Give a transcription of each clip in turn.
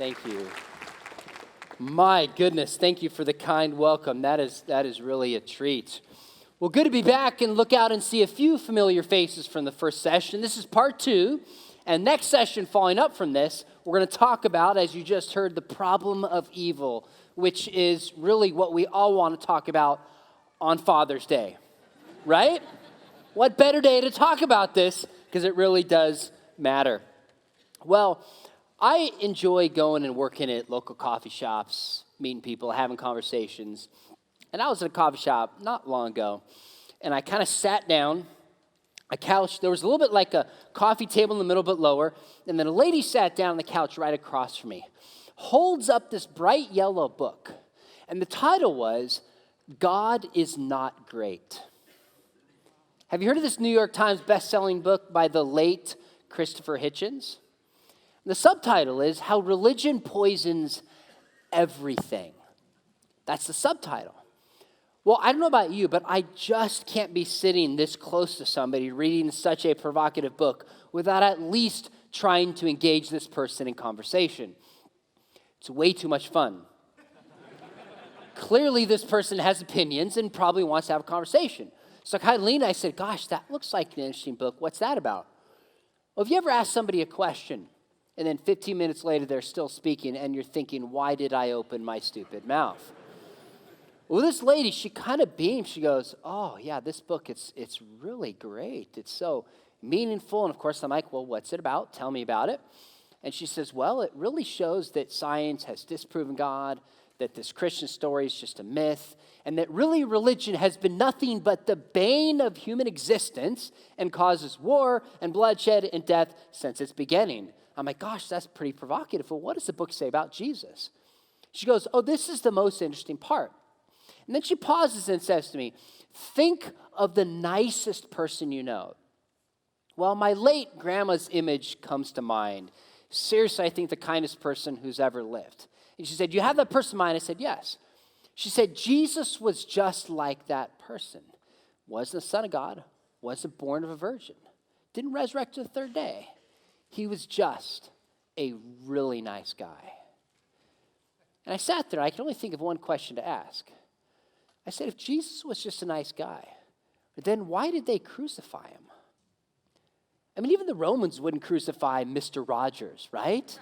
Thank you. My goodness, thank you for the kind welcome. That is really a treat. Well, good to be back and look out and see a few familiar faces from the first session. This is part 2, and next session following up from this, we're going to talk about, as you just heard, the problem of evil, which is really what we all want to talk about on Father's Day, right? What better day to talk about this, because it really does matter. Well, I enjoy going and working at local coffee shops, meeting people, having conversations. And I was at a coffee shop not long ago, and I kind of sat down, a couch. There was a little bit like a coffee table in the middle, but lower. And then a lady sat down on the couch right across from me, holds up this bright yellow book. And the title was, God is Not Great. Have you heard of this New York Times best-selling book by the late Christopher Hitchens? The subtitle is How Religion Poisons Everything. That's the subtitle. Well, I don't know about you, but I just can't be sitting this close to somebody reading such a provocative book without at least trying to engage this person in conversation. It's way too much fun. Clearly, this person has opinions and probably wants to have a conversation. So I kind of leaned and I said, gosh, that looks like an interesting book. What's that about? Well, have you ever asked somebody a question, and then 15 minutes later they're still speaking, and you're thinking, why did I open my stupid mouth? Well, this lady, she kind of beamed. She goes, oh, yeah, this book, it's really great. It's so meaningful. And, of course, I'm like, well, what's it about? Tell me about it. And she says, well, it really shows that science has disproven God, that this Christian story is just a myth, and that really religion has been nothing but the bane of human existence and causes war and bloodshed and death since its beginning. I'm like, gosh, that's pretty provocative. Well, what does the book say about Jesus? She goes, oh, this is the most interesting part. And then she pauses and says to me, think of the nicest person you know. Well, my late grandma's image comes to mind. Seriously, I think the kindest person who's ever lived. And she said, you have that person in mind? I said, yes. She said, Jesus was just like that person. Wasn't the Son of God, wasn't born of a virgin, didn't resurrect to the third day. He was just a really nice guy. And I sat there, I could only think of one question to ask. I said, if Jesus was just a nice guy, then why did they crucify him? I mean, even the Romans wouldn't crucify Mr. Rogers, right?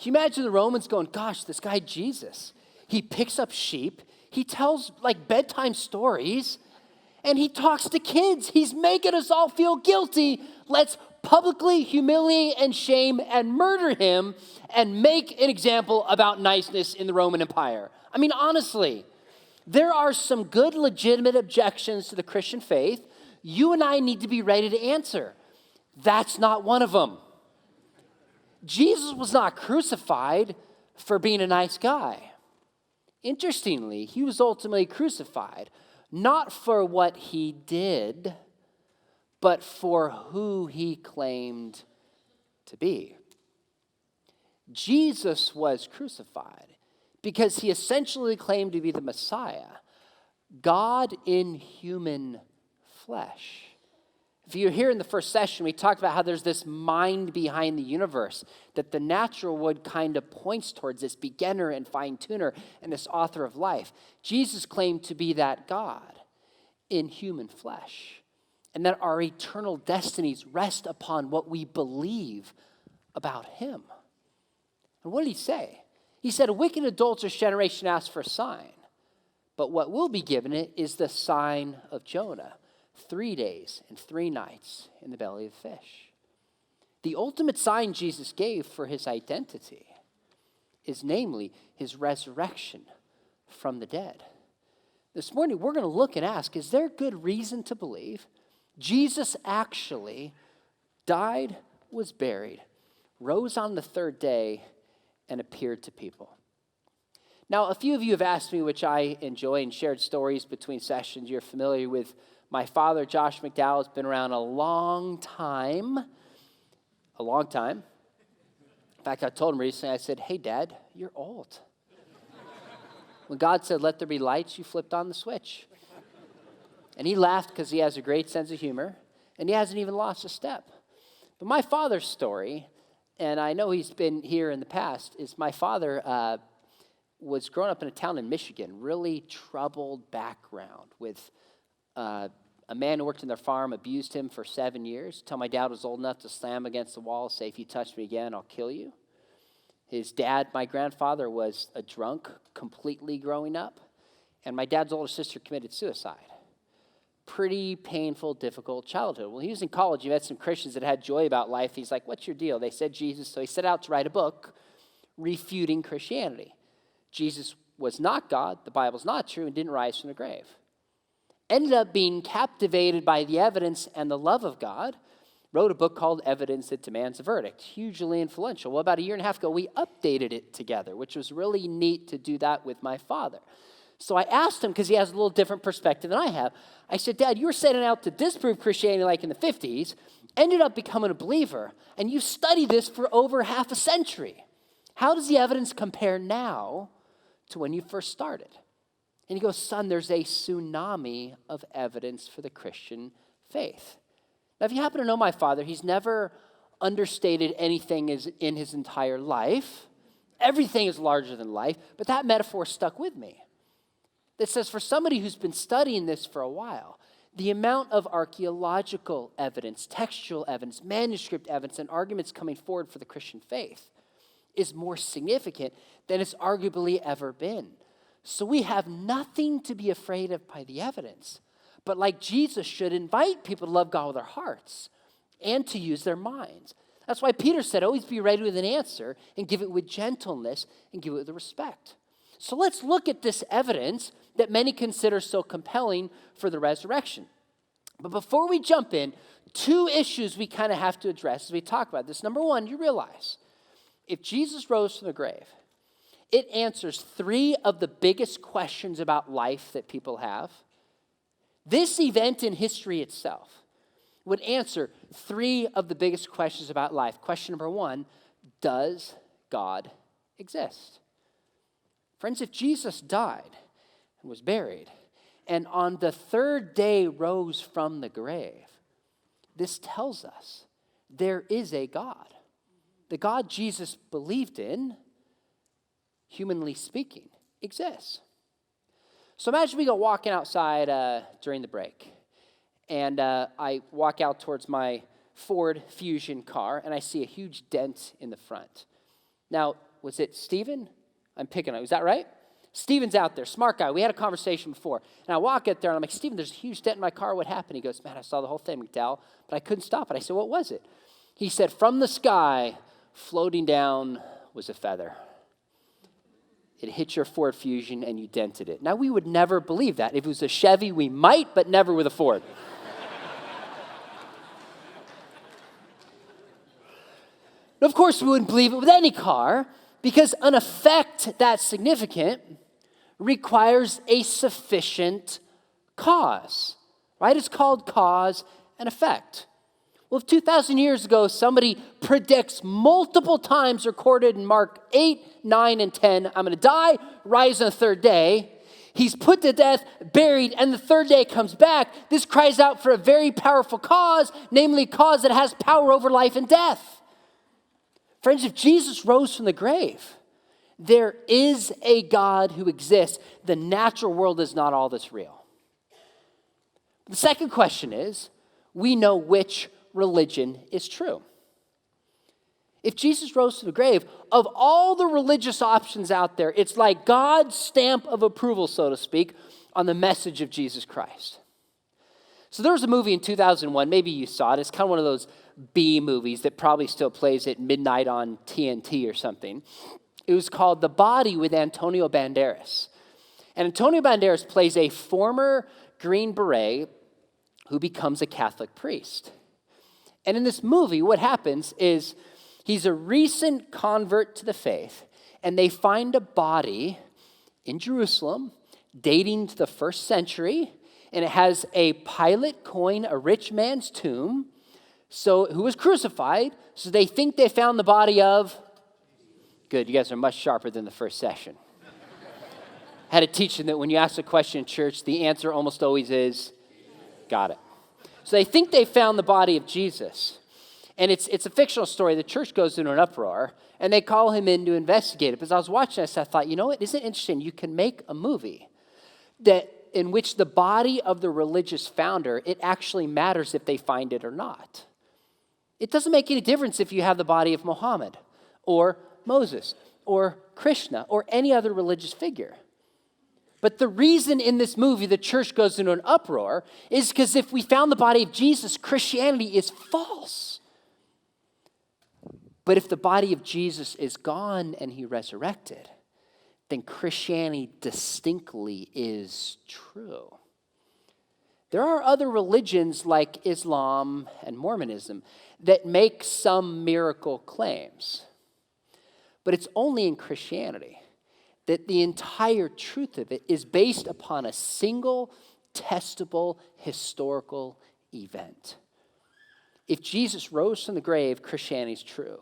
Can you imagine the Romans going, gosh, this guy Jesus, he picks up sheep, he tells like bedtime stories, and he talks to kids. He's making us all feel guilty. Let's publicly humiliate and shame and murder him and make an example about niceness in the Roman Empire. I mean, honestly, there are some good, legitimate objections to the Christian faith you and I need to be ready to answer. That's not one of them. Jesus was not crucified for being a nice guy. Interestingly, he was ultimately crucified, not for what he did, but for who he claimed to be. Jesus was crucified because he essentially claimed to be the Messiah, God in human flesh. If you're here in the first session, we talked about how there's this mind behind the universe, that the natural would kind of points towards this beginner and fine-tuner and this author of life. Jesus claimed to be that God in human flesh, and that our eternal destinies rest upon what we believe about him. And what did he say? He said, a wicked adulterous generation asks for a sign, but what will be given it is the sign of Jonah. 3 days and 3 nights in the belly of the fish. The ultimate sign Jesus gave for his identity is namely his resurrection from the dead. This morning we're going to look and ask, is there good reason to believe Jesus actually died, was buried, rose on the 3rd day, and appeared to people? Now, a few of you have asked me, which I enjoy, and shared stories between sessions. You're familiar with my father, Josh McDowell, has been around a long time. A long time. In fact, I told him recently, I said, hey, Dad, you're old. When God said, let there be lights, you flipped on the switch. And he laughed because he has a great sense of humor, and he hasn't even lost a step. But my father's story and I know he's been here in the past, is my father was growing up in a town in Michigan, really troubled background with a man who worked in their farm, abused him for 7 years, until my dad was old enough to slam against the wall, say, if you touch me again, I'll kill you. His dad, my grandfather, was a drunk completely growing up, and my dad's older sister committed suicide. Pretty painful, difficult childhood. Well, he was in college. He met some Christians that had joy about life. He's like, what's your deal? They said Jesus, so he set out to write a book refuting Christianity. Jesus was not God, the Bible's not true, and didn't rise from the grave. Ended up being captivated by the evidence and the love of God, wrote a book called Evidence That Demands a Verdict, hugely influential. Well, about a year and a half ago, we updated it together, which was really neat to do that with my father. So I asked him, because he has a little different perspective than I have, I said, Dad, you were setting out to disprove Christianity like in the 50s, ended up becoming a believer, and you studied this for over half a century. How does the evidence compare now to when you first started? And he goes, son, there's a tsunami of evidence for the Christian faith. Now, if you happen to know my father, he's never understated anything in his entire life. Everything is larger than life, but that metaphor stuck with me. That says for somebody who's been studying this for a while, the amount of archaeological evidence, textual evidence, manuscript evidence, and arguments coming forward for the Christian faith is more significant than it's arguably ever been. So we have nothing to be afraid of by the evidence, but like Jesus should invite people to love God with their hearts and to use their minds. That's why Peter said, always be ready with an answer and give it with gentleness and give it with respect. So let's look at this evidence that many consider so compelling for the resurrection. But before we jump in, two issues we kind of have to address as we talk about this. Number one, you realize if Jesus rose from the grave, it answers three of the biggest questions about life that people have. This event in history itself would answer three of the biggest questions about life. Question number one, does God exist? Friends, if Jesus died and was buried, and on the third day rose from the grave, this tells us there is a God. The God Jesus believed in, humanly speaking, exists. So imagine we go walking outside during the break, and I walk out towards my Ford Fusion car, and I see a huge dent in the front. Now, was it Steven? I'm picking on, is that right? Steven's out there, smart guy. We had a conversation before. And I walk out there, and I'm like, Steven, there's a huge dent in my car. What happened? He goes, man, I saw the whole thing, McDowell, but I couldn't stop it. I said, what was it? He said, from the sky, floating down was a feather. It hit your Ford Fusion, and you dented it. Now, we would never believe that. If it was a Chevy, we might, but never with a Ford. Of course, we wouldn't believe it with any car, because an effect that's significant requires a sufficient cause, right? It's called cause and effect. Well, if 2,000 years ago somebody predicts multiple times recorded in Mark 8, 9, and 10, I'm going to die, rise on the third day, he's put to death, buried, and the third day comes back, this cries out for a very powerful cause, namely a cause that has power over life and death. Friends, if Jesus rose from the grave, there is a God who exists. The natural world is not all that's real. The second question is, we know which religion is true. If Jesus rose from the grave, of all the religious options out there, it's like God's stamp of approval, so to speak, on the message of Jesus Christ. So there was a movie in 2001, maybe you saw it. It's kind of one of those B movies that probably still plays at midnight on TNT or something. It was called The Body with Antonio Banderas. And Antonio Banderas plays a former Green Beret who becomes a Catholic priest. And in this movie, what happens is he's a recent convert to the faith, and they find a body in Jerusalem dating to the 1st century, and it has a Pilate coin, a rich man's tomb, who was crucified, so they think they found the body of, good, you guys are much sharper than the first session. I had to teach them that when you ask a question in church, the answer almost always is, got it. So they think they found the body of Jesus. And it's a fictional story. The church goes into an uproar, and they call him in to investigate it. But as I was watching this, I thought, you know what? Isn't it interesting? You can make a movie that in which the body of the religious founder, it actually matters if they find it or not. It doesn't make any difference if you have the body of Muhammad or Moses or Krishna or any other religious figure. But the reason in this movie the church goes into an uproar is because if we found the body of Jesus, Christianity is false. But if the body of Jesus is gone and he resurrected, then Christianity distinctly is true. There are other religions like Islam and Mormonism that make some miracle claims. But it's only in Christianity that the entire truth of it is based upon a single testable historical event. If Jesus rose from the grave, Christianity is true.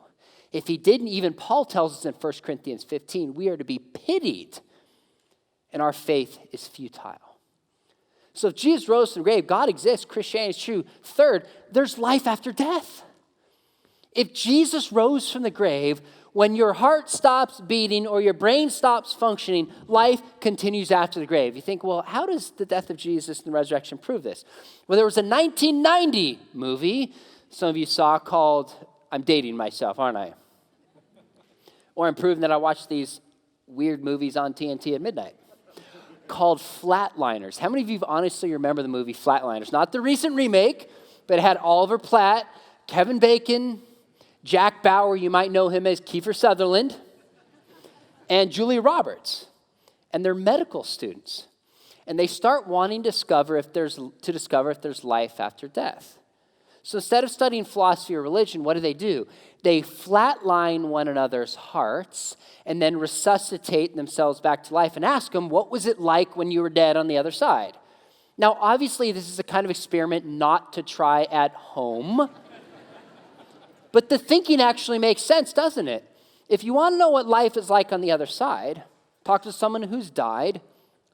If he didn't, even Paul tells us in 1 Corinthians 15, we are to be pitied and our faith is futile. So if Jesus rose from the grave, God exists, Christianity is true. Third, there's life after death. If Jesus rose from the grave, when your heart stops beating or your brain stops functioning, life continues after the grave. You think, well, how does the death of Jesus and the resurrection prove this? Well, there was a 1990 movie some of you saw called, I'm dating myself, aren't I? Or I'm proving that I watch these weird movies on TNT at midnight, called Flatliners. How many of you honestly remember the movie Flatliners? Not the recent remake, but it had Oliver Platt, Kevin Bacon, Jack Bauer, you might know him as Kiefer Sutherland, and Julia Roberts. And they're medical students. And they start wanting to discover if there's life after death. So instead of studying philosophy or religion, what do? They flatline one another's hearts and then resuscitate themselves back to life and ask them, what was it like when you were dead on the other side? Now, obviously, this is a kind of experiment not to try at home. But the thinking actually makes sense, doesn't it? If you want to know what life is like on the other side, talk to someone who's died,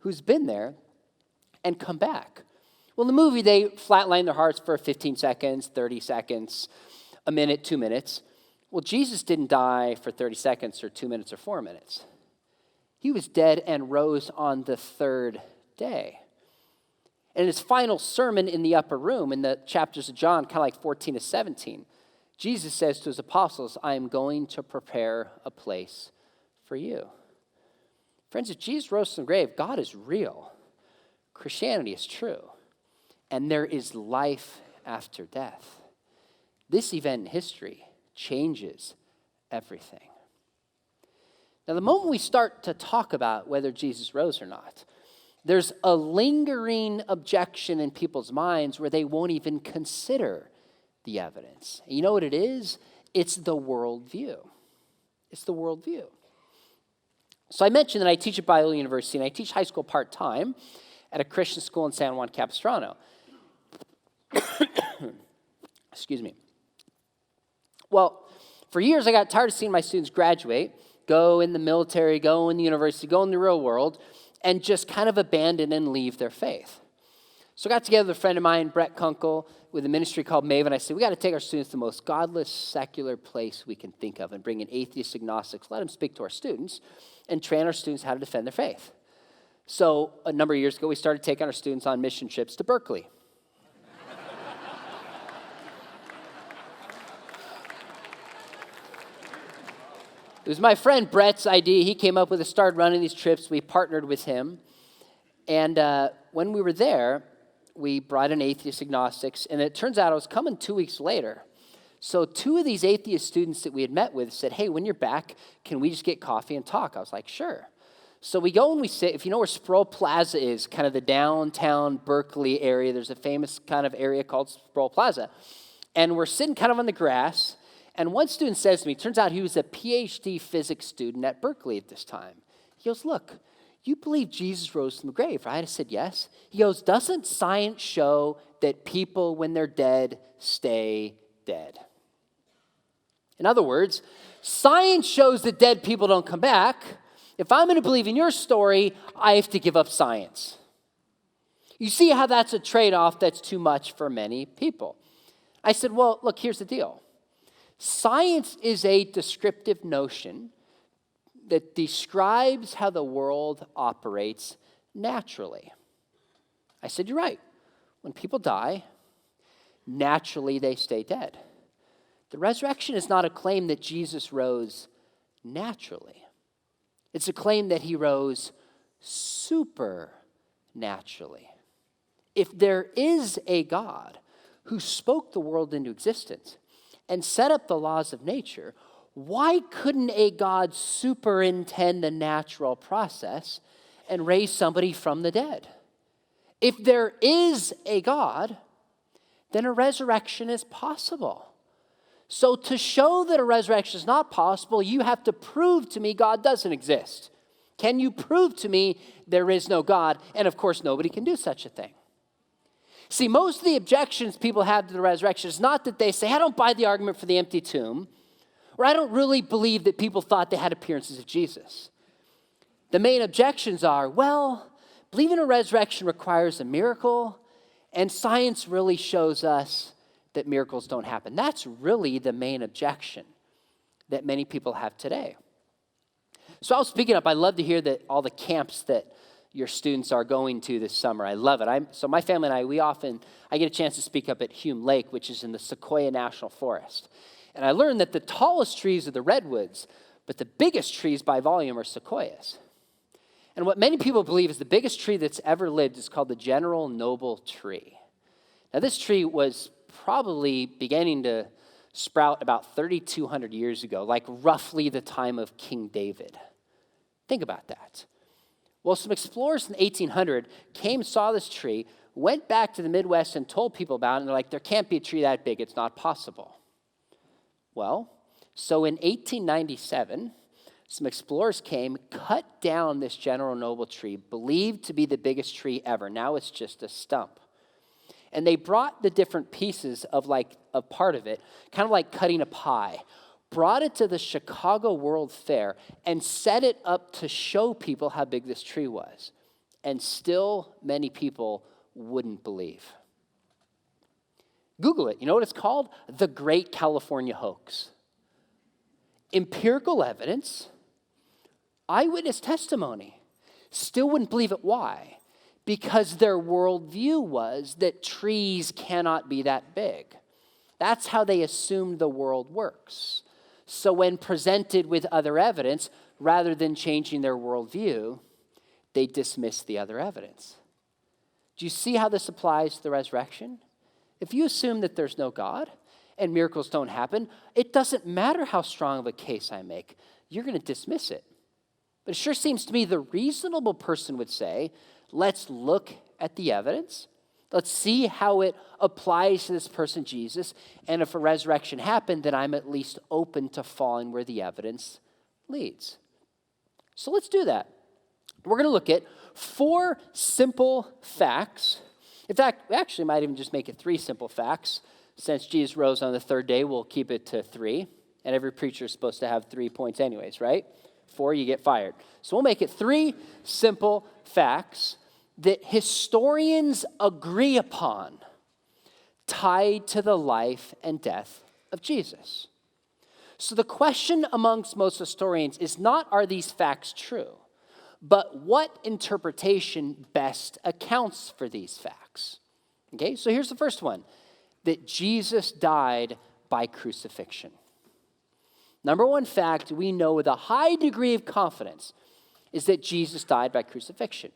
who's been there, and come back. Well, in the movie, they flatline their hearts for 15 seconds, 30 seconds, a minute, 2 minutes. Well, Jesus didn't die for 30 seconds or 2 minutes or 4 minutes. He was dead and rose on the third day. And in his final sermon in the upper room, in the chapters of John, kind of like 14 to 17, Jesus says to his apostles, I am going to prepare a place for you. Friends, if Jesus rose from the grave, God is real. Christianity is true. And there is life after death. This event in history changes everything. Now, the moment we start to talk about whether Jesus rose or not, there's a lingering objection in people's minds where they won't even consider the evidence. And you know what it is? It's the worldview. It's the worldview. So I mentioned that I teach at Biola University, and I teach high school part-time at a Christian school in San Juan Capistrano. Excuse me. Well, for years I got tired of seeing my students graduate, go in the military, go in the university, go in the real world, and just kind of abandon and leave their faith. So I got together with a friend of mine, Brett Kunkel, with a ministry called Maven. I said, we got to take our students to the most godless, secular place we can think of and bring in atheists, agnostics, let them speak to our students, and train our students how to defend their faith. So a number of years ago, we started taking our students on mission trips to Berkeley. It was my friend Brett's idea. He came up with it, started running these trips. We partnered with him. And when we were there, we brought in atheists, agnostics, and it turns out I was coming 2 weeks later. So 2 of these atheist students that we had met with said, hey, when you're back, can we just get coffee and talk? I was like, sure. So we go and we sit, if you know where Sproul Plaza is, kind of the downtown Berkeley area, there's a famous kind of area called Sproul Plaza. And we're sitting kind of on the grass, and one student says to me, turns out he was a PhD physics student at Berkeley at this time. He goes, look, you believe Jesus rose from the grave, right? I said, yes. He goes, doesn't science show that people, when they're dead, stay dead? In other words, science shows that dead people don't come back. If I'm going to believe in your story, I have to give up science. You see how that's a trade-off that's too much for many people. I said, well, look, here's the deal. Science is a descriptive notion that describes how the world operates naturally. I said, you're right. When people die, naturally they stay dead. The resurrection is not a claim that Jesus rose naturally. It's a claim that he rose supernaturally. If there is a God who spoke the world into existence and set up the laws of nature, why couldn't a God superintend the natural process and raise somebody from the dead? If there is a God, then a resurrection is possible. So to show that a resurrection is not possible, you have to prove to me God doesn't exist. Can you prove to me there is no God? And of course, nobody can do such a thing. See, most of the objections people have to the resurrection is not that they say, I don't buy the argument for the empty tomb, or I don't really believe that people thought they had appearances of Jesus. The main objections are, well, believing a resurrection requires a miracle, and science really shows us that miracles don't happen. That's really the main objection that many people have today. So I was speaking up. I love to hear that all the camps that your students are going to this summer. I love it. So my family and I get a chance to speak up at Hume Lake, which is in the Sequoia National Forest. And I learned that the tallest trees are the redwoods, but the biggest trees by volume are sequoias. And what many people believe is the biggest tree that's ever lived is called the General Noble Tree. Now this tree was probably beginning to sprout about 3,200 years ago, like roughly the time of King David. Think about that. Well, some explorers in 1800 came, saw this tree, went back to the Midwest and told people about it, and they're like, there can't be a tree that big, it's not possible. Well, so in 1897, some explorers came, cut down this General Noble tree, believed to be the biggest tree ever. Now it's just a stump. And they brought the different pieces of like a part of it, kind of like cutting a pie, brought it to the Chicago World Fair and set it up to show people how big this tree was. And still many people wouldn't believe. Google it. You know what it's called? The Great California Hoax. Empirical evidence, eyewitness testimony. Still wouldn't believe it. Why? Because their worldview was that trees cannot be that big. That's how they assumed the world works. So when presented with other evidence, rather than changing their worldview, they dismiss the other evidence. Do you see how this applies to the resurrection? If you assume that there's no God and miracles don't happen, it doesn't matter how strong of a case I make. You're going to dismiss it. But it sure seems to me the reasonable person would say, let's look at the evidence. Let's see how it applies to this person, Jesus. And if a resurrection happened, then I'm at least open to following where the evidence leads. So let's do that. We're going to look at 4 simple facts. In fact, we actually might even just make it 3 simple facts. Since Jesus rose on the 3rd day, we'll keep it to 3. And every preacher is supposed to have 3 points anyways, right? 4, you get fired. So we'll make it 3 simple facts that historians agree upon, tied to the life and death of Jesus. So the question amongst most historians is not, are these facts true, but what interpretation best accounts for these facts? Okay, so here's the first one, that Jesus died by crucifixion. Number one fact we know with a high degree of confidence is that Jesus died by crucifixion.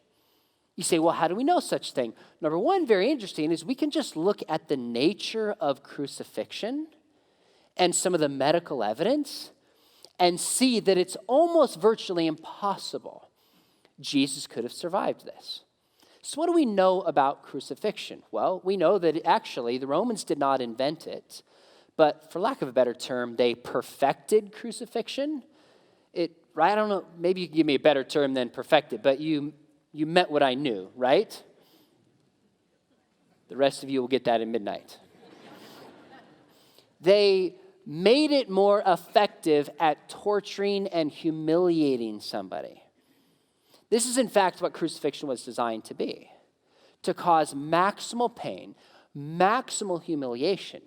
You say, well, how do we know such thing? Number one, very interesting, is we can just look at the nature of crucifixion and some of the medical evidence and see that it's almost virtually impossible Jesus could have survived this. So what do we know about crucifixion? Well, we know that actually the Romans did not invent it, but for lack of a better term, they perfected crucifixion. I don't know, maybe you can give me a better term than perfected, but you meant what I knew, right? The rest of you will get that at midnight. They made it more effective at torturing and humiliating somebody. This is, in fact, what crucifixion was designed to be, to cause maximal pain, maximal humiliation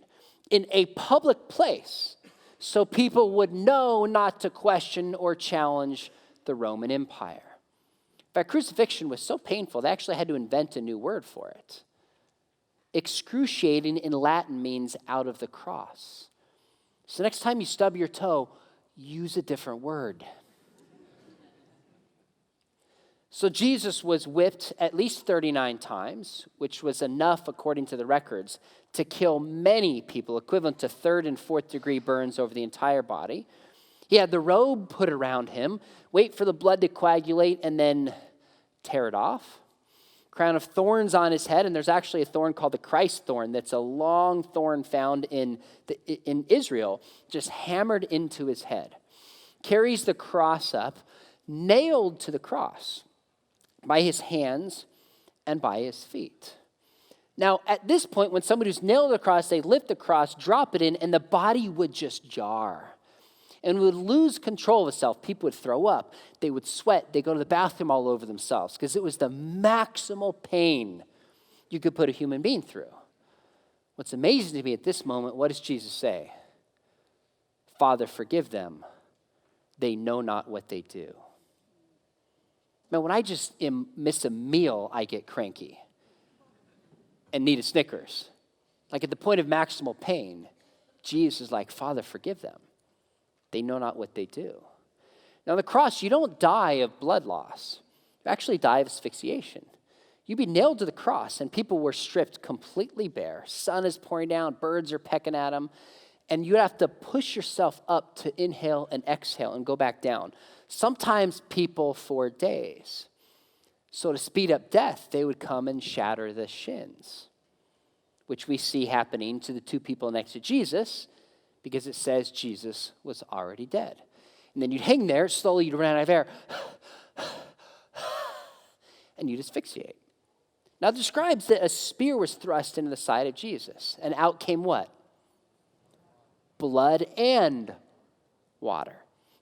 in a public place so people would know not to question or challenge the Roman Empire. In fact, crucifixion was so painful, they actually had to invent a new word for it. Excruciating in Latin means out of the cross. So next time you stub your toe, use a different word. So Jesus was whipped at least 39 times, which was enough, according to the records, to kill many people, equivalent to third and fourth degree burns over the entire body. He had the robe put around him, wait for the blood to coagulate, and then tear it off. Crown of thorns on his head, and there's actually a thorn called the Christ thorn that's a long thorn found in Israel, just hammered into his head. Carries the cross up, nailed to the cross by his hands and by his feet. Now, at this point, when somebody who's nailed to the cross, they lift the cross, drop it in, and the body would just jar and would lose control of itself. People would throw up. They would sweat. They'd go to the bathroom all over themselves because it was the maximal pain you could put a human being through. What's amazing to me at this moment, what does Jesus say? Father, forgive them. They know not what they do. Man, when I just miss a meal, I get cranky and need a Snickers. Like at the point of maximal pain, Jesus is like, Father, forgive them. They know not what they do. Now on the cross, you don't die of blood loss. You actually die of asphyxiation. You'd be nailed to the cross, and people were stripped completely bare. Sun is pouring down, birds are pecking at them, and you have to push yourself up to inhale and exhale and go back down. Sometimes people for days. So to speed up death, they would come and shatter the shins, which we see happening to the two people next to Jesus because it says Jesus was already dead. And then you'd hang there, slowly you'd run out of air, and you'd asphyxiate. Now it describes that a spear was thrust into the side of Jesus, and out came what? Blood and water.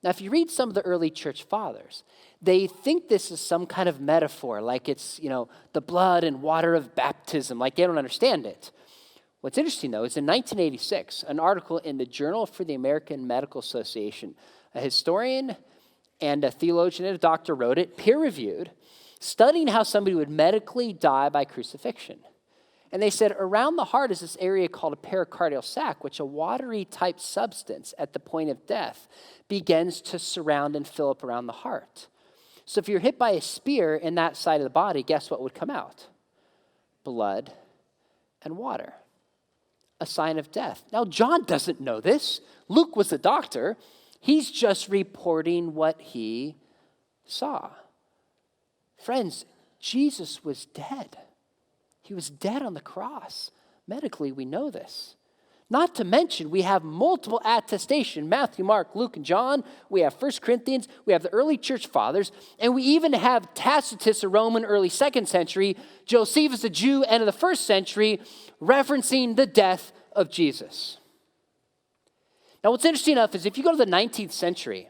Now, if you read some of the early church fathers, they think this is some kind of metaphor, like it's, the blood and water of baptism, like they don't understand it. What's interesting, though, is in 1986, an article in the Journal for the American Medical Association, a historian and a theologian and a doctor wrote it, peer-reviewed, studying how somebody would medically die by crucifixion. And they said around the heart is this area called a pericardial sac, which a watery type substance at the point of death begins to surround and fill up around the heart. So if you're hit by a spear in that side of the body, guess what would come out? Blood and water. A sign of death. Now, John doesn't know this. Luke was a doctor. He's just reporting what he saw. Friends, Jesus was dead. He was dead on the cross. Medically, we know this. Not to mention, we have multiple attestation. Matthew, Mark, Luke, and John. We have 1 Corinthians. We have the early church fathers. And we even have Tacitus, a Roman early 2nd century. Josephus, a Jew, end of the 1st century, referencing the death of Jesus. Now, what's interesting enough is if you go to the 19th century,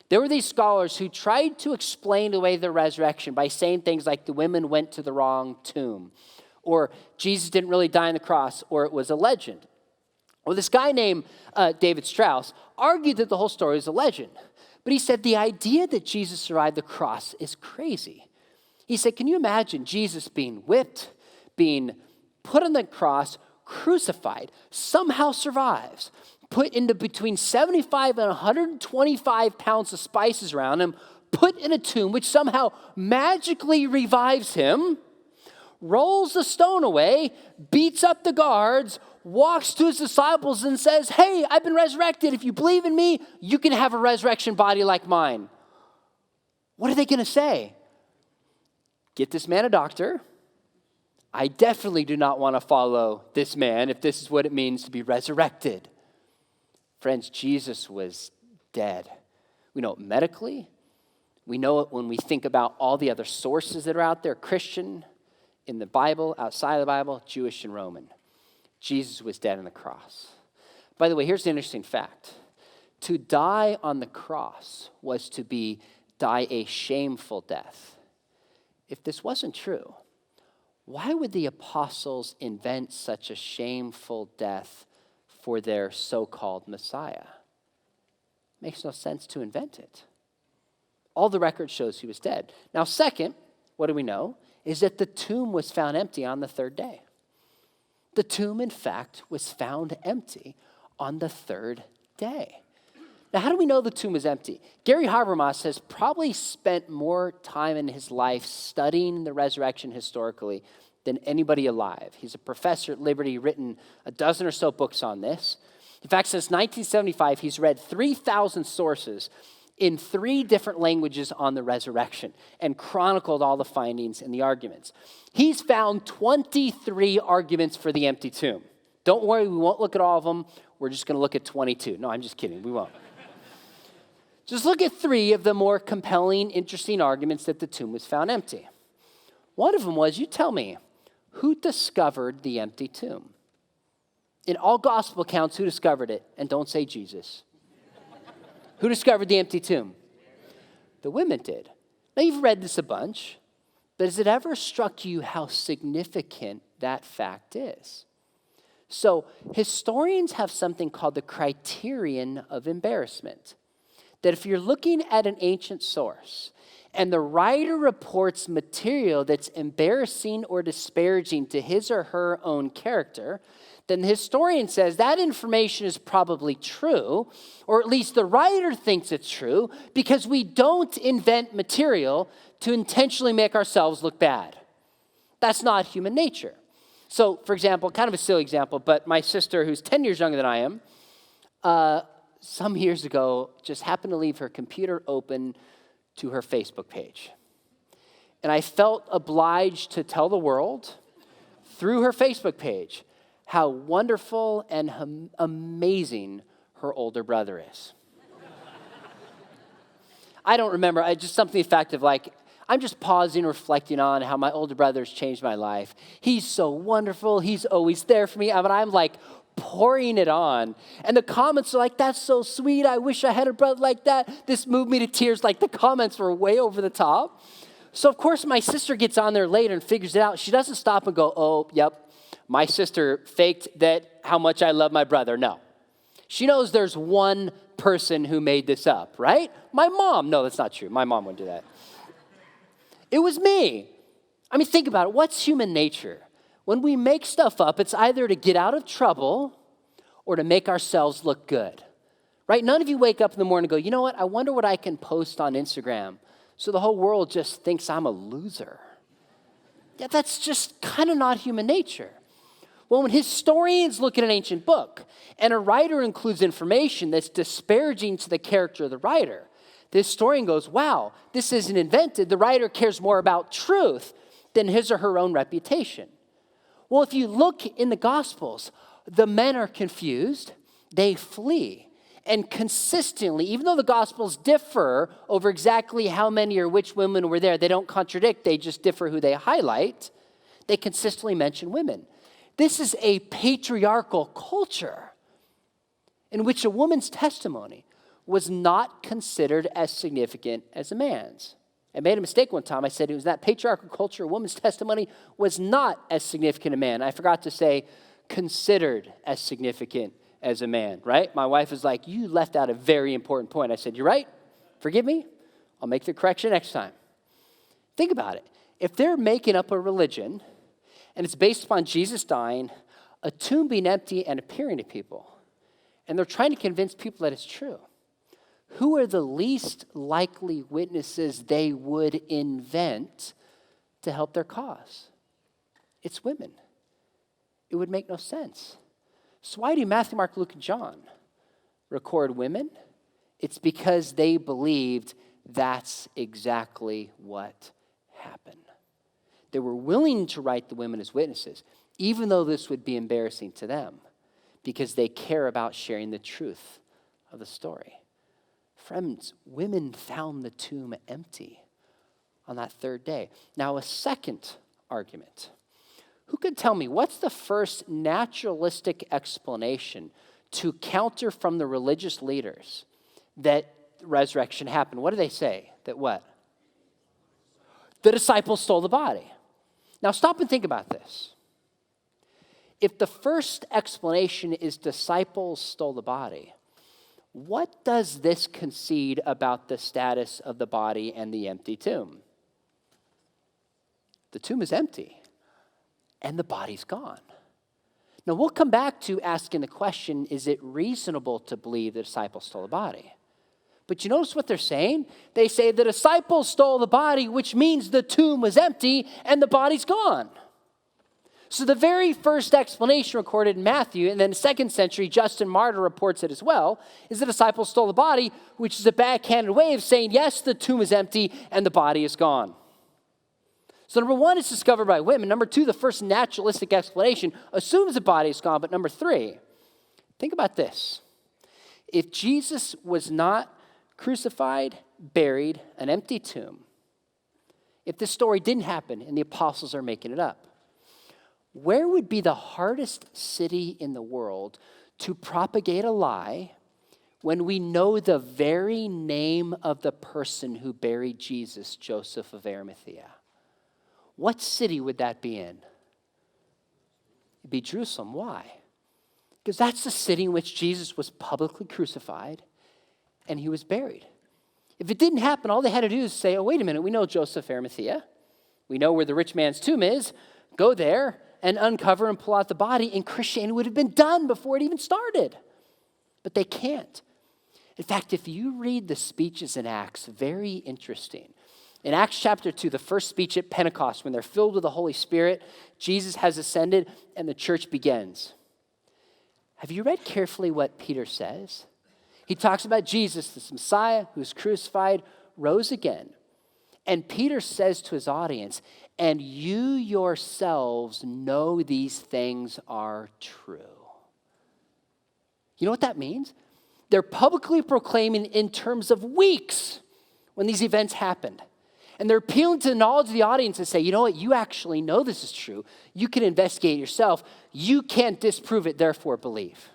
there were these scholars who tried to explain away the resurrection by saying things like the women went to the wrong tomb, or Jesus didn't really die on the cross, or it was a legend. Well, this guy named David Strauss argued that the whole story is a legend. But he said the idea that Jesus survived the cross is crazy. He said, can you imagine Jesus being whipped, being put on the cross, crucified, somehow survives, put into between 75 and 125 pounds of spices around him, put in a tomb, which somehow magically revives him, rolls the stone away, beats up the guards, walks to his disciples and says, hey, I've been resurrected. If you believe in me, you can have a resurrection body like mine. What are they going to say? Get this man a doctor. I definitely do not want to follow this man if this is what it means to be resurrected. Friends, Jesus was dead. We know it medically. We know it when we think about all the other sources that are out there, Christian, in the Bible, outside of the Bible, Jewish and Roman. Jesus was dead on the cross. By the way, here's the interesting fact. To die on the cross was to die a shameful death. If this wasn't true, why would the apostles invent such a shameful death for their so-called Messiah? Makes no sense to invent it. All the record shows he was dead. Now, second, what do we know? Is that the tomb was found empty on the third day. The tomb, in fact, was found empty on the third day. Now, how do we know the tomb is empty? Gary Habermas has probably spent more time in his life studying the resurrection historically than anybody alive. He's a professor at Liberty, written a dozen or so books on this. In fact, since 1975, he's read 3,000 sources in 3 different languages on the resurrection and chronicled all the findings and the arguments. He's found 23 arguments for the empty tomb. Don't worry, we won't look at all of them. We're just going to look at 22. No, I'm just kidding. We won't. Just look at 3 of the more compelling, interesting arguments that the tomb was found empty. One of them was, you tell me, who discovered the empty tomb? In all gospel accounts, who discovered it? And don't say Jesus. Who discovered the empty tomb? The women did. Now, you've read this a bunch, but has it ever struck you how significant that fact is? So, historians have something called the criterion of embarrassment. That if you're looking at an ancient source and the writer reports material that's embarrassing or disparaging to his or her own character, then the historian says that information is probably true, or at least the writer thinks it's true, because we don't invent material to intentionally make ourselves look bad. That's not human nature. So, for example, kind of a silly example, but my sister, who's 10 years younger than I am, some years ago just happened to leave her computer open to her Facebook page. And I felt obliged to tell the world through her Facebook page how wonderful and amazing her older brother is. I don't remember, just something the fact of like, I'm just pausing, reflecting on how my older brother's changed my life. He's so wonderful. He's always there for me. I'm like pouring it on. And the comments are like, that's so sweet. I wish I had a brother like that. This moved me to tears. Like the comments were way over the top. So of course my sister gets on there later and figures it out. She doesn't stop and go, oh, yep. My sister faked that how much I love my brother. No. She knows there's one person who made this up, right? My mom. No, that's not true. My mom wouldn't do that. It was me. I mean, think about it. What's human nature? When we make stuff up, it's either to get out of trouble or to make ourselves look good, right? None of you wake up in the morning and go, you know what? I wonder what I can post on Instagram so the whole world just thinks I'm a loser. Yeah, that's just kind of not human nature. Well, when historians look at an ancient book and a writer includes information that's disparaging to the character of the writer, the historian goes, wow, this isn't invented. The writer cares more about truth than his or her own reputation. Well, if you look in the Gospels, the men are confused, they flee. And consistently, even though the Gospels differ over exactly how many or which women were there, they don't contradict, they just differ who they highlight, they consistently mention women. This is a patriarchal culture in which a woman's testimony was not considered as significant as a man's. I made a mistake one time. I said it was that patriarchal culture, a woman's testimony was not as significant a man. I forgot to say considered as significant as a man, right? My wife was like, you left out a very important point. I said, you're right. Forgive me. I'll make the correction next time. Think about it. If they're making up a religion and it's based upon Jesus dying, a tomb being empty and appearing to people, and they're trying to convince people that it's true, who are the least likely witnesses they would invent to help their cause? It's women. It would make no sense. So why do Matthew, Mark, Luke, and John record women? It's because they believed that's exactly what happened. They were willing to write the women as witnesses, even though this would be embarrassing to them, because they care about sharing the truth of the story. Friends, women found the tomb empty on that third day. Now, a second argument. Who could tell me what's the first naturalistic explanation to counter from the religious leaders that resurrection happened? What do they say? That what? The disciples stole the body. Now, stop and think about this. If the first explanation is disciples stole the body, What does this concede about the status of the body and the empty tomb? The tomb is empty, and the body's gone. Now, we'll come back to asking the question, is it reasonable to believe the disciples stole the body? But you notice what they're saying? They say the disciples stole the body, which means the tomb was empty and the body's gone. So the very first explanation recorded in Matthew, and then the 2nd century, Justin Martyr reports it as well, is the disciples stole the body, which is a backhanded way of saying, yes, the tomb is empty and the body is gone. So number 1, it's discovered by women. Number 2, the first naturalistic explanation assumes the body is gone. But number 3, think about this. If Jesus was not crucified, buried, an empty tomb, if this story didn't happen and the apostles are making it up, where would be the hardest city in the world to propagate a lie when we know the very name of the person who buried Jesus, Joseph of Arimathea? What city would that be in? It'd be Jerusalem. Why? Because that's the city in which Jesus was publicly crucified and he was buried. If it didn't happen, all they had to do is say, oh, wait a minute, we know Joseph of Arimathea. We know where the rich man's tomb is. Go there and uncover and pull out the body, and Christianity would have been done before it even started. But they can't. In fact, if you read the speeches in Acts, very interesting. In Acts chapter 2, the first speech at Pentecost, when they're filled with the Holy Spirit, Jesus has ascended and the church begins. Have you read carefully what Peter says? He talks about Jesus, this Messiah who was crucified, rose again. And Peter says to his audience, and you yourselves know these things are true. You know what that means? They're publicly proclaiming in terms of weeks when these events happened. And they're appealing to the knowledge of the audience and say, you know what, you actually know this is true. You can investigate yourself. You can't disprove it, therefore believe.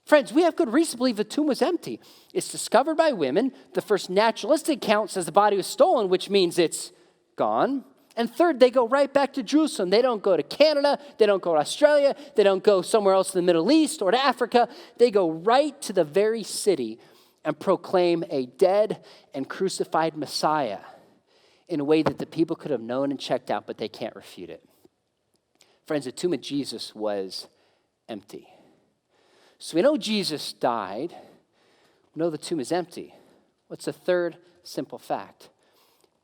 Friends, we have good reason to believe the tomb was empty. It's discovered by women. The first naturalistic account says the body was stolen, which means it's gone. And third, they go right back to Jerusalem. They don't go to Canada. They don't go to Australia. They don't go somewhere else in the Middle East or to Africa. They go right to the very city and proclaim a dead and crucified Messiah in a way that the people could have known and checked out, but they can't refute it. Friends, the tomb of Jesus was empty. So we know Jesus died. We know the tomb is empty. What's the third simple fact?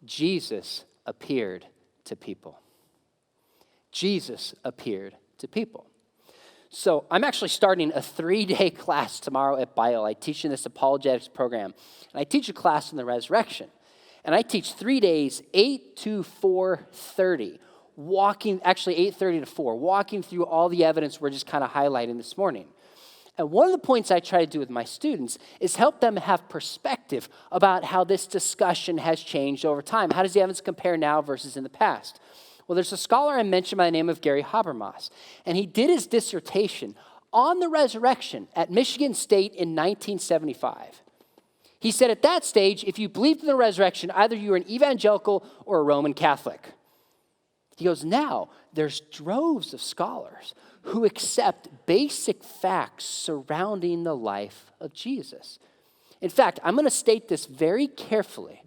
Jesus appeared to people. Jesus appeared to people. So I'm actually starting a 3-day class tomorrow at Bio. I teach in this apologetics program. And I teach a class on the resurrection. And I teach 3 days, 8 to 4:30, actually 8:30 to 4, walking through all the evidence we're just kind of highlighting this morning. And one of the points I try to do with my students is help them have perspective about how this discussion has changed over time. How does the evidence compare now versus in the past? Well, there's a scholar I mentioned by the name of Gary Habermas, and he did his dissertation on the resurrection at Michigan State in 1975. He said at that stage, if you believed in the resurrection, either you were an evangelical or a Roman Catholic. He goes, now there's droves of scholars who accept basic facts surrounding the life of Jesus. In fact, I'm going to state this very carefully.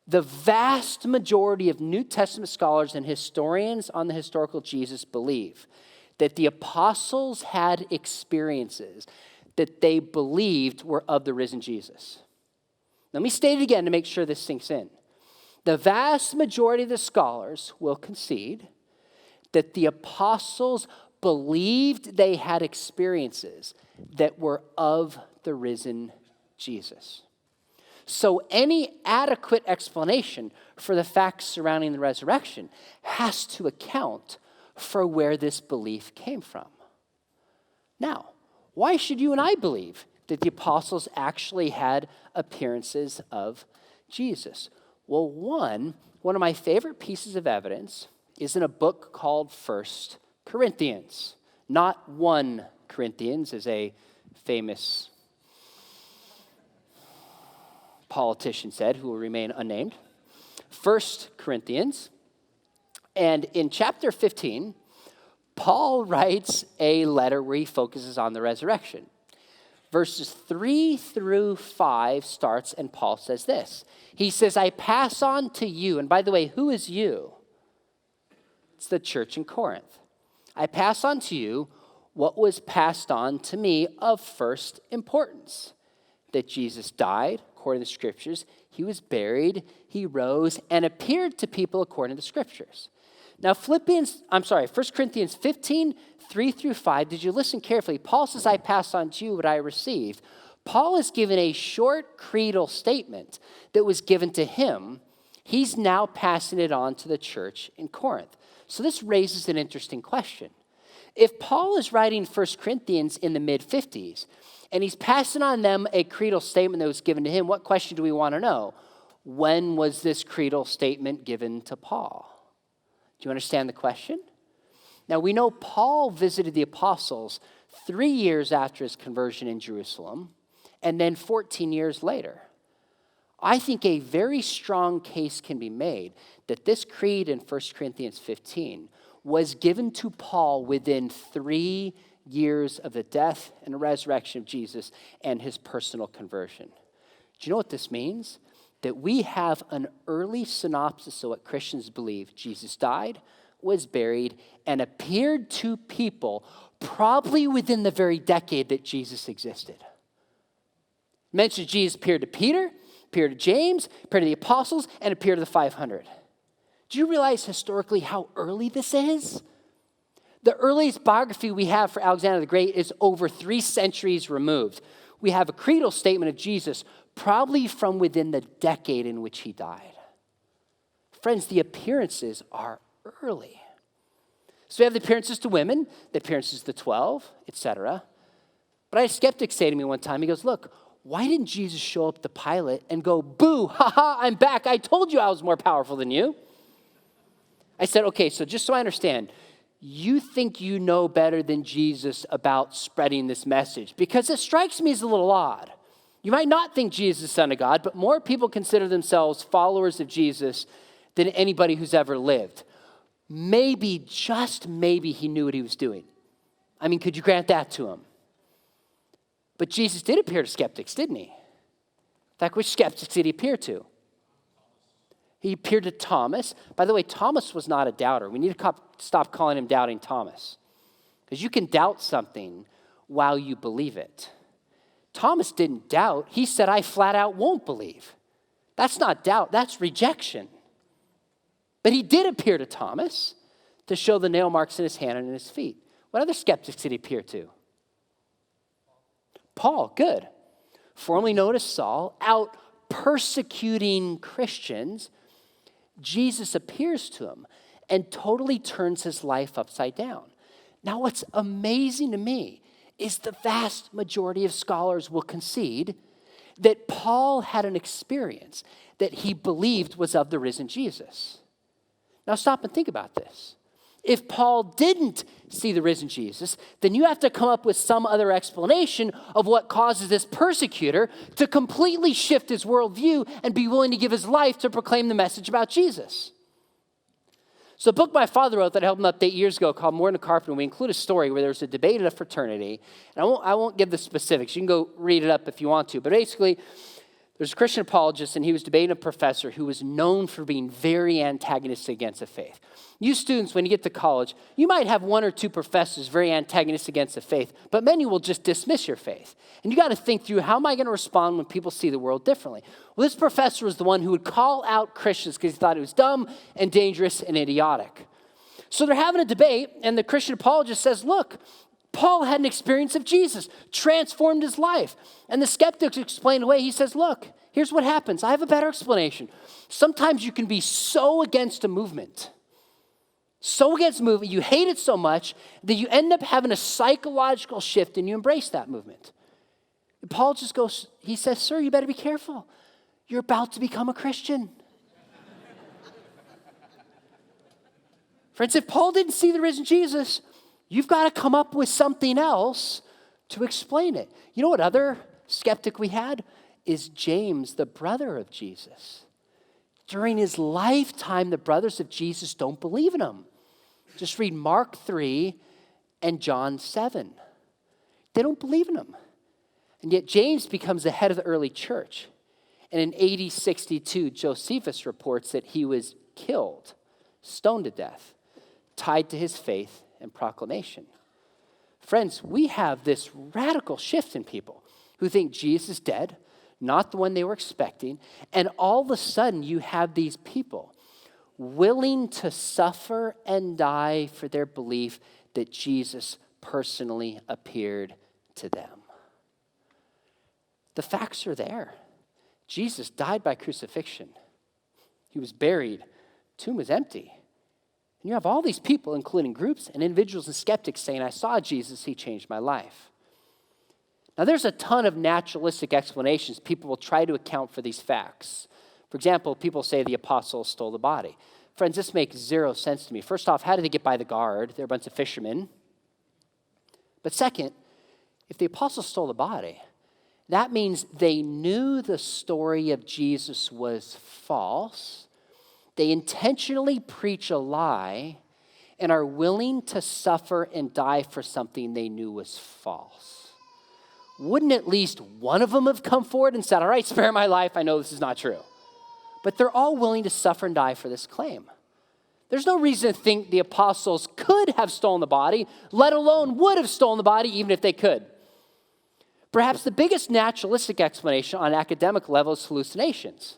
The vast majority of New Testament scholars and historians on the historical Jesus believe that the apostles had experiences that they believed were of the risen Jesus. Let me state it again to make sure this sinks in. The vast majority of the scholars will concede that the apostles believed they had experiences that were of the risen Jesus. So any adequate explanation for the facts surrounding the resurrection has to account for where this belief came from. Now, why should you and I believe that the apostles actually had appearances of Jesus? Well, one of my favorite pieces of evidence is in a book called 1 Corinthians. Not 1 Corinthians, as a famous politician said, who will remain unnamed. 1 Corinthians. And in chapter 15, Paul writes a letter where he focuses on the resurrection. Verses 3 through 5 starts, and Paul says this. He says, I pass on to you, and by the way, who is you? It's the church in Corinth. I pass on to you what was passed on to me of first importance, that Jesus died, according to the Scriptures, he was buried, he rose, and appeared to people according to the Scriptures. Now, 1 Corinthians 15, 3 through 5, did you listen carefully? Paul says, I pass on to you what I received. Paul is given a short creedal statement that was given to him. He's now passing it on to the church in Corinth. So this raises an interesting question. If Paul is writing 1 Corinthians in the mid-50s, and he's passing on them a creedal statement that was given to him, what question do we want to know? When was this creedal statement given to Paul? Do you understand the question? Now, we know Paul visited the apostles 3 years after his conversion in Jerusalem, and then 14 years later. I think a very strong case can be made that this creed in 1 Corinthians 15 was given to Paul within 3 years of the death and resurrection of Jesus and his personal conversion. Do you know what this means? That we have an early synopsis of what Christians believe. Jesus died, was buried, and appeared to people probably within the very decade that Jesus existed. Mentions Jesus appeared to Peter, appeared to James, appeared to the apostles, and appeared to the 500. Do you realize historically how early this is? The earliest biography we have for Alexander the Great is over 3 centuries removed. We have a creedal statement of Jesus probably from within the decade in which he died. Friends, the appearances are early. So we have the appearances to women, the appearances to 12, etc. But I had a skeptic say to me one time, he goes, look, why didn't Jesus show up to Pilate and go, boo, ha, I'm back. I told you I was more powerful than you. I said, okay, so just so I understand, you think you know better than Jesus about spreading this message? Because it strikes me as a little odd. You might not think Jesus is the Son of God, but more people consider themselves followers of Jesus than anybody who's ever lived. Maybe, just maybe, he knew what he was doing. I mean, could you grant that to him? But Jesus did appear to skeptics, didn't he? In fact, which skeptics did he appear to? He appeared to Thomas. By the way, Thomas was not a doubter. We need to stop calling him Doubting Thomas. Because you can doubt something while you believe it. Thomas didn't doubt. He said, I flat out won't believe. That's not doubt. That's rejection. But he did appear to Thomas to show the nail marks in his hand and in his feet. What other skeptics did he appear to? Paul, good. Formerly known as Saul, out persecuting Christians, Jesus appears to him and totally turns his life upside down. Now, what's amazing to me is the vast majority of scholars will concede that Paul had an experience that he believed was of the risen Jesus. Now, stop and think about this. If Paul didn't see the risen Jesus, then you have to come up with some other explanation of what causes this persecutor to completely shift his worldview and be willing to give his life to proclaim the message about Jesus. So a book my father wrote that I helped him update years ago called More Than a Carpenter, we include a story where there was a debate at a fraternity. And I won't give the specifics. You can go read it up if you want to. But basically, there's a Christian apologist, and he was debating a professor who was known for being very antagonistic against the faith. You students, when you get to college, you might have 1 or 2 professors very antagonistic against the faith, but many will just dismiss your faith. And you got to think through, how am I going to respond when people see the world differently? Well, this professor was the one who would call out Christians because he thought it was dumb and dangerous and idiotic. So they're having a debate, and the Christian apologist says, look, Paul had an experience of Jesus, transformed his life. And the skeptics explain away. He says, look, here's what happens. I have a better explanation. Sometimes you can be so against a movement, you hate it so much that you end up having a psychological shift and you embrace that movement. And Paul just goes, he says, sir, you better be careful. You're about to become a Christian. Friends, if Paul didn't see the risen Jesus, you've got to come up with something else to explain it. You know what other skeptic we had? Is James, the brother of Jesus. During his lifetime, the brothers of Jesus don't believe in him. Just read Mark 3 and John 7. They don't believe in him. And yet James becomes the head of the early church. And in AD 62, Josephus reports that he was killed, stoned to death, tied to his faith and proclamation. Friends, we have this radical shift in people who think Jesus is dead, not the one they were expecting, and all of a sudden you have these people willing to suffer and die for their belief that Jesus personally appeared to them. The facts are there. Jesus died by crucifixion. He was buried. Tomb was empty. And you have all these people, including groups and individuals and skeptics, saying, I saw Jesus, he changed my life. Now, there's a ton of naturalistic explanations people will try to account for these facts. For example, people say the apostles stole the body. Friends, this makes zero sense to me. First off, how did they get by the guard? They're a bunch of fishermen. But second, if the apostles stole the body, that means they knew the story of Jesus was false. They intentionally preach a lie and are willing to suffer and die for something they knew was false. Wouldn't at least one of them have come forward and said, all right, spare my life, I know this is not true. But they're all willing to suffer and die for this claim. There's no reason to think the apostles could have stolen the body, let alone would have stolen the body even if they could. Perhaps the biggest naturalistic explanation on an academic level is hallucinations.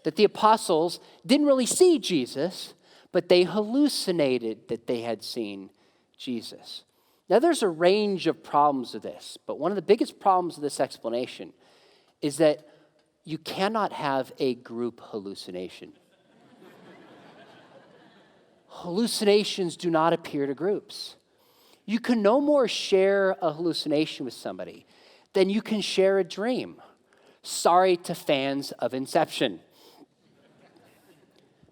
That the apostles didn't really see Jesus, but they hallucinated that they had seen Jesus. Now, there's a range of problems with this, but one of the biggest problems of this explanation is that you cannot have a group hallucination. Hallucinations do not appear to groups. You can no more share a hallucination with somebody than you can share a dream. Sorry to fans of Inception.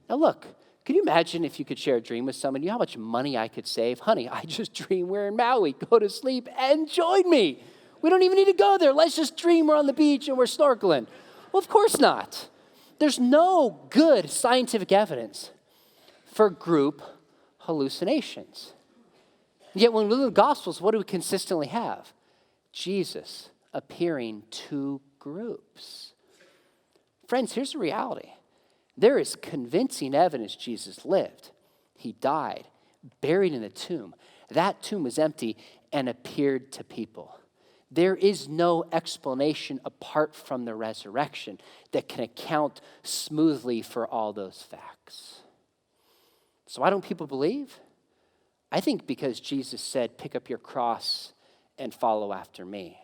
Now look, can you imagine if you could share a dream with someone? You know how much money I could save? Honey, I just dream we're in Maui. Go to sleep and join me. We don't even need to go there. Let's just dream we're on the beach and we're snorkeling. Well, of course not. There's no good scientific evidence for group hallucinations. Yet when we look at the Gospels, what do we consistently have? Jesus appearing to groups. Friends, here's the reality. There is convincing evidence Jesus lived. He died, buried in a tomb. That tomb was empty and appeared to people. There is no explanation apart from the resurrection that can account smoothly for all those facts. So why don't people believe? I think because Jesus said, pick up your cross and follow after me.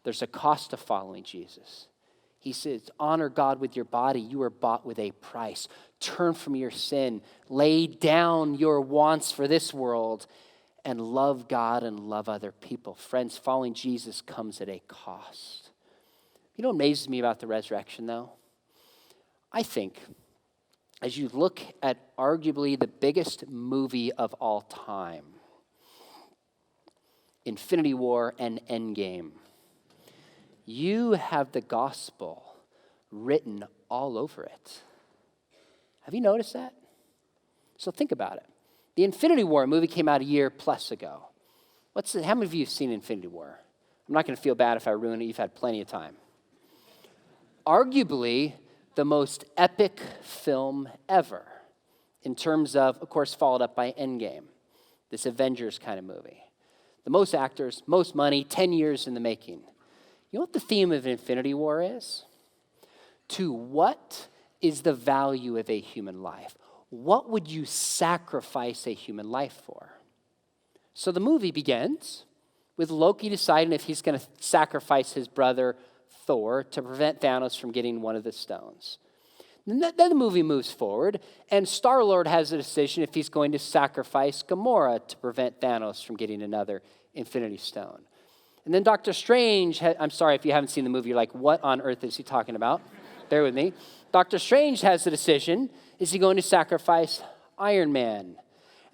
There's a cost to following Jesus. He says, honor God with your body. You are bought with a price. Turn from your sin. Lay down your wants for this world and love God and love other people. Friends, following Jesus comes at a cost. You know what amazes me about the resurrection, though? I think as you look at arguably the biggest movie of all time, Infinity War and Endgame, you have the gospel written all over it. Have you noticed that? So think about it. The Infinity War movie came out a year plus ago. How many of you have seen Infinity War? I'm not going to feel bad if I ruin it. You've had plenty of time. Arguably, the most epic film ever in terms of course, followed up by Endgame, this Avengers kind of movie. The most actors, most money, 10 years in the making. You know what the theme of Infinity War is? To what is the value of a human life? What would you sacrifice a human life for? So the movie begins with Loki deciding if he's going to sacrifice his brother Thor to prevent Thanos from getting one of the stones. Then the movie moves forward, and Star-Lord has a decision if he's going to sacrifice Gamora to prevent Thanos from getting another Infinity Stone. And then Doctor Strange, I'm sorry if you haven't seen the movie, you're like, what on earth is he talking about? Bear with me. Doctor Strange has the decision, is he going to sacrifice Iron Man? And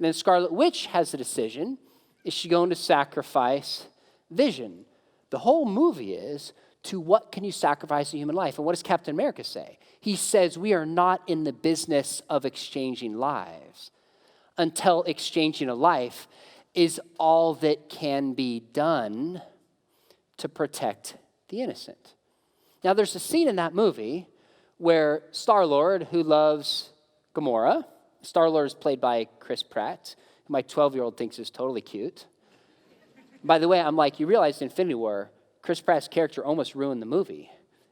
then Scarlet Witch has the decision, is she going to sacrifice Vision? The whole movie is, to what can you sacrifice a human life? And what does Captain America say? He says, we are not in the business of exchanging lives until exchanging a life is all that can be done to protect the innocent. Now, there's a scene in that movie where Star-Lord, who loves Gamora, Star-Lord is played by Chris Pratt, who my 12-year-old thinks is totally cute. By the way, I'm like, you realize in Infinity War, Chris Pratt's character almost ruined the movie.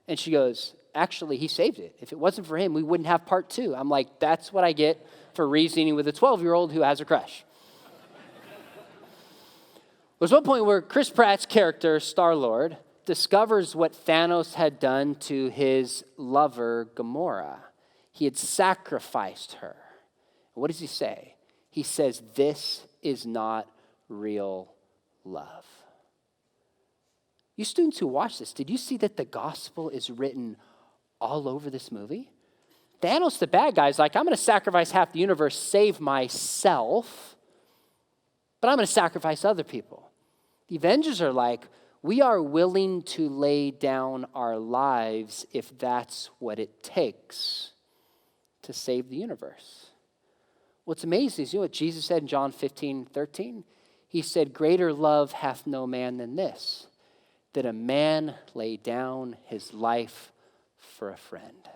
And she goes, actually, he saved it. If it wasn't for him, we wouldn't have part 2. I'm like, that's what I get for reasoning with a 12-year-old who has a crush. There's one point where Chris Pratt's character, Star-Lord, discovers what Thanos had done to his lover, Gamora. He had sacrificed her. What does he say? He says, this is not real love. You students who watch this, did you see that the gospel is written all over this movie? Thanos, the bad guy, is like, I'm going to sacrifice half the universe, save myself, but I'm going to sacrifice other people. The Avengers are like, we are willing to lay down our lives if that's what it takes to save the universe. What's amazing is, you know what Jesus said in John 15:13? He said, greater love hath no man than this, that a man lay down his life for a friend.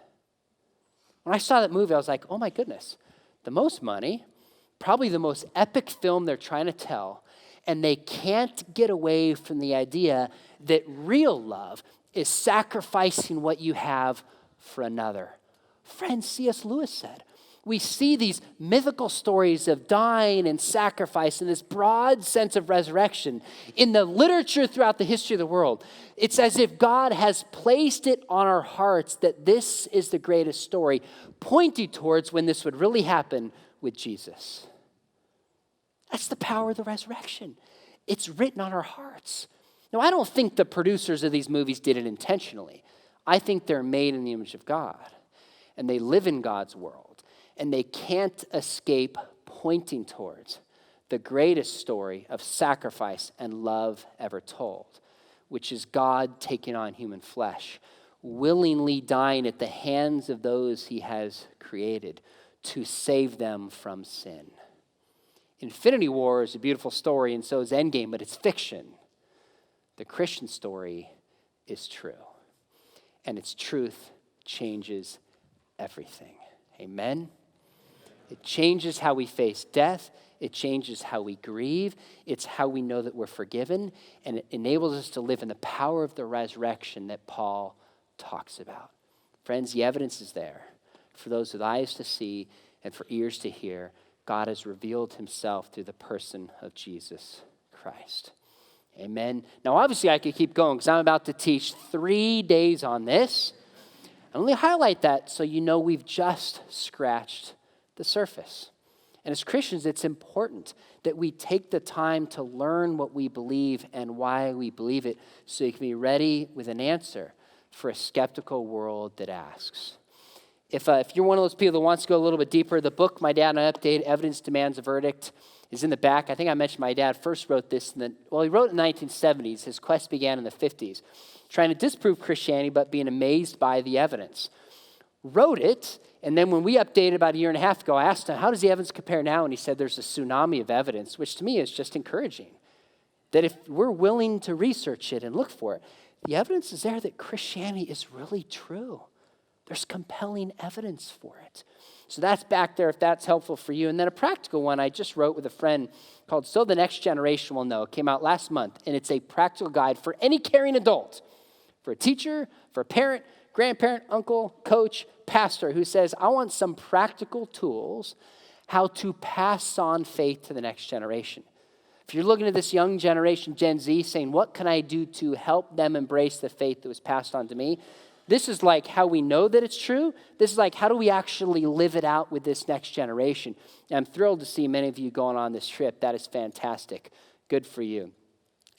When I saw that movie, I was like, oh my goodness, the most money, probably the most epic film they're trying to tell, and they can't get away from the idea that real love is sacrificing what you have for another. Friend C.S. Lewis said, we see these mythical stories of dying and sacrifice and this broad sense of resurrection in the literature throughout the history of the world. It's as if God has placed it on our hearts that this is the greatest story, pointing towards when this would really happen with Jesus. That's the power of the resurrection. It's written on our hearts. Now, I don't think the producers of these movies did it intentionally. I think they're made in the image of God, and they live in God's world. And they can't escape pointing towards the greatest story of sacrifice and love ever told, which is God taking on human flesh, willingly dying at the hands of those he has created to save them from sin. Infinity War is a beautiful story, and so is Endgame, but it's fiction. The Christian story is true, and its truth changes everything. Amen? It changes how we face death. It changes how we grieve. It's how we know that we're forgiven. And it enables us to live in the power of the resurrection that Paul talks about. Friends, the evidence is there. For those with eyes to see and for ears to hear, God has revealed himself through the person of Jesus Christ. Amen. Now, obviously, I could keep going because I'm about to teach 3 days on this. I only highlight that so you know we've just scratched the surface. And as Christians, it's important that we take the time to learn what we believe and why we believe it so you can be ready with an answer for a skeptical world that asks. If you're one of those people that wants to go a little bit deeper, the book, My Dad and I Updated, Evidence Demands a Verdict, is in the back. I think I mentioned my dad first wrote this. He wrote it in the 1970s. His quest began in the 50s, trying to disprove Christianity but being amazed by the evidence. Wrote it, and then when we updated about a year and a half ago, I asked him, how does the evidence compare now? And he said there's a tsunami of evidence, which to me is just encouraging. That if we're willing to research it and look for it, the evidence is there that Christianity is really true. There's compelling evidence for it. So that's back there if that's helpful for you. And then a practical one I just wrote with a friend called So the Next Generation Will Know. It came out last month, and it's a practical guide for any caring adult, for a teacher, for a parent, grandparent, uncle, coach, pastor who says, I want some practical tools how to pass on faith to the next generation. If you're looking at this young generation, Gen Z, saying, what can I do to help them embrace the faith that was passed on to me? This is like how we know that it's true. This is like, how do we actually live it out with this next generation? And I'm thrilled to see many of you going on this trip. That is fantastic. Good for you.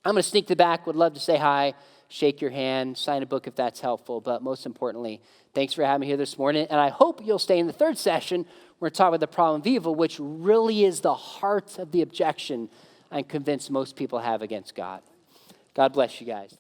I'm going to sneak to the back. Would love to say hi, shake your hand, sign a book if that's helpful. But most importantly, thanks for having me here this morning. And I hope you'll stay in the third session. We're talking about the problem of evil, which really is the heart of the objection I'm convinced most people have against God. God bless you guys.